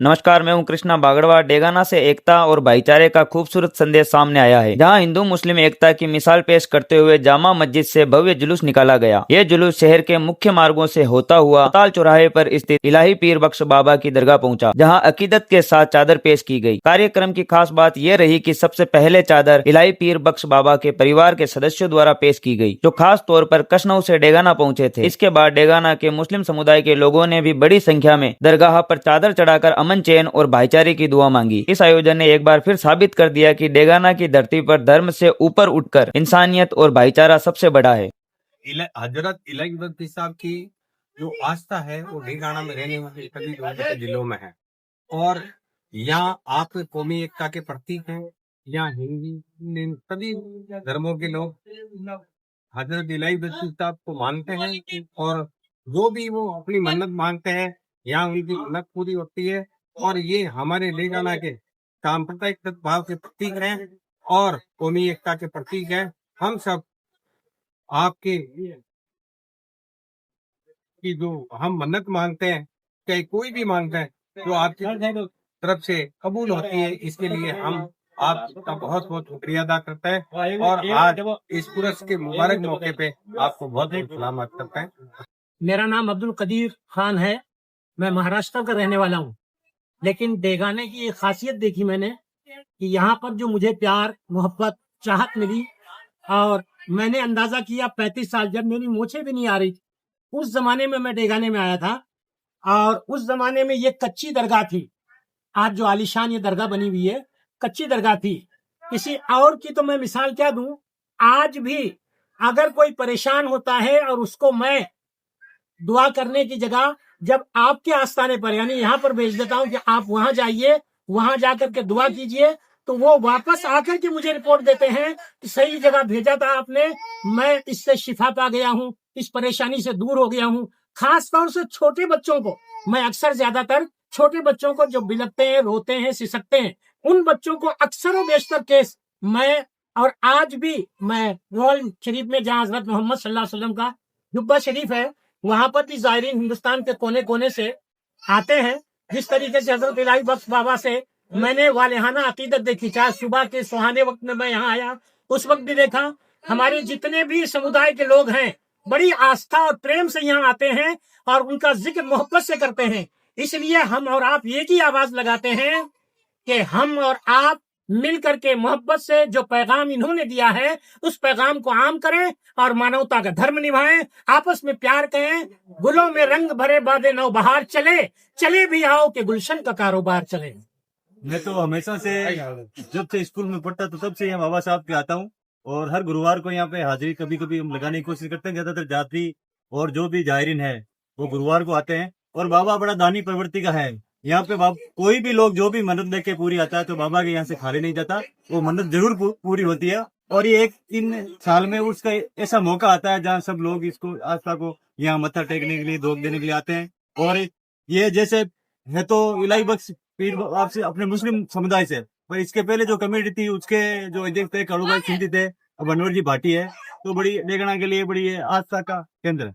नमस्कार, मैं हूं कृष्णा बागड़वा। डेगाना से एकता और भाईचारे का खूबसूरत संदेश सामने आया है, जहां हिंदू मुस्लिम एकता की मिसाल पेश करते हुए जामा मस्जिद से भव्य जुलूस निकाला गया। ये जुलूस शहर के मुख्य मार्गों से होता हुआ ताल चौराहे पर स्थित इलाही पीर बख्श बाबा की दरगाह पहुंचा, जहां अकीदत के साथ चादर पेश की गई। कार्यक्रम की खास बात यह रही कि सबसे पहले चादर इलाही पीर बख्श बाबा के परिवार के सदस्यों द्वारा पेश की गई, जो खास तौर पर कशनऊ से डेगाना पहुंचे थे। इसके बाद डेगाना के मुस्लिम समुदाय के लोगों ने भी बड़ी संख्या में दरगाह पर चादर चढ़ाकर अमन चैन और भाईचारे की दुआ मांगी। इस आयोजन ने एक बार फिर साबित कर दिया कि डेगाना की धरती पर धर्म से ऊपर उठकर इंसानियत और भाईचारा सबसे बड़ा है। हजरत इलाही बख्श साहब की जो आस्था है वो डेगाना में रहने वाले सभी लोगों के दिलों में है, और यहाँ आप कौमी एकता के प्रतीक हैं। यहाँ हिंदी सभी धर्मों के लोग हजरत इलाही बख्श साहब को मानते हैं, और जो भी वो अपनी मन्नत मांगते हैं यहाँ उनकी मन्नत पूरी होती है। और ये हमारे डेगाना के सांप्रदायिक सद्भाव के प्रतीक हैं और कौमी एकता के प्रतीक हैं। हम सब आपके की जो हम मन्नत मांगते हैं, चाहे कोई भी मांगता है, जो आपकी तरफ से कबूल होती है। इसके लिए हम आपका बहुत बहुत शुक्रिया अदा करते हैं, और आज इस पुरस्कार के मुबारक मौके पे आपको बहुत बहुत सलामत करते हैं। मेरा नाम अब्दुल कदीर खान है। मैं महाराष्ट्र का रहने वाला हूँ, लेकिन डेगाने की एक खासियत देखी मैंने कि यहाँ पर जो मुझे प्यार मोहब्बत चाहत मिली, और मैंने अंदाजा किया 35 साल जब मेरी मूछें भी नहीं आ रही थी, उस जमाने में मैं डेगाने में आया था। और उस जमाने में ये कच्ची दरगाह थी। आज जो आलीशान ये दरगाह बनी हुई है, कच्ची दरगाह थी। किसी और की तो मैं मिसाल क्या दूं, आज भी अगर कोई परेशान होता है और उसको मैं दुआ करने की जगह जब आपके आस्थाने पर यानी यहाँ पर भेज देता हूँ कि आप वहां जाइए, वहां जाकर के दुआ कीजिए, तो वो वापस आकर के मुझे रिपोर्ट देते हैं कि सही जगह भेजा था आपने, मैं इससे शिफा पा गया हूँ, इस परेशानी से दूर हो गया हूँ। खास तौर से छोटे बच्चों को मैं अक्सर ज्यादातर छोटे बच्चों को जो बिलकते हैं, रोते हैं, सिसकते हैं, उन बच्चों को अक्सर और बेशतर केस मैं, और आज भी मैं रोल शरीफ में जहाँ हजरत मोहम्मद सल्लल्लाहु अलैहि वसल्लम का जुब्बा शरीफ है, वहां पर भी जायरीन हिंदुस्तान के कोने कोने से आते हैं। जिस तरीके से हजरत इलाही बख्श बाबा से मैंने वालेहाना अकीदत देखी, चाहे सुबह के सुहाने वक्त में मैं यहाँ आया उस वक्त भी देखा। हमारे जितने भी समुदाय के लोग हैं बड़ी आस्था और प्रेम से यहाँ आते हैं और उनका जिक्र मोहब्बत से करते हैं। इसलिए हम और आप एक ही आवाज लगाते हैं कि हम और आप मिल करके मोहब्बत से जो पैगाम इन्होंने दिया है उस पैगाम को आम करें और मानवता का धर्म निभाएं, आपस में प्यार करें, गुलों में रंग भरे बादे नौ बहार चले, चले भी आओ कि गुलशन का कारोबार चले। मैं तो हमेशा से जब से स्कूल में पढ़ता तो तब से यहाँ बाबा साहब पे आता हूँ, और हर गुरुवार को यहाँ पे हाजिरी कभी कभी हम लगाने की कोशिश करते हैं। ज्यादातर जाति और जो भी जायरीन है वो गुरुवार को आते हैं, और बाबा बड़ा दानी प्रवृत्ति का है। यहाँ पे कोई भी लोग जो भी मन्नत लेके पूरी आता है तो बाबा के यहाँ से खाली नहीं जाता, वो मन्नत जरूर पूरी होती है। और ये एक 3 साल में उसका ऐसा मौका आता है जहाँ सब लोग इसको आस्था को यहाँ मत्था टेकने के लिए, धोख देने के लिए आते हैं। और ये जैसे है तो इलाही बख्श पीर आपसे अपने मुस्लिम समुदाय से, पर इसके पहले जो कमेटी थी उसके जो अध्यक्ष थे कड़ूभाई सिंधी थे, अब अनवर जी भाटी है, तो बड़ी डेगाना के लिए बड़ी आस्था का केंद्र है।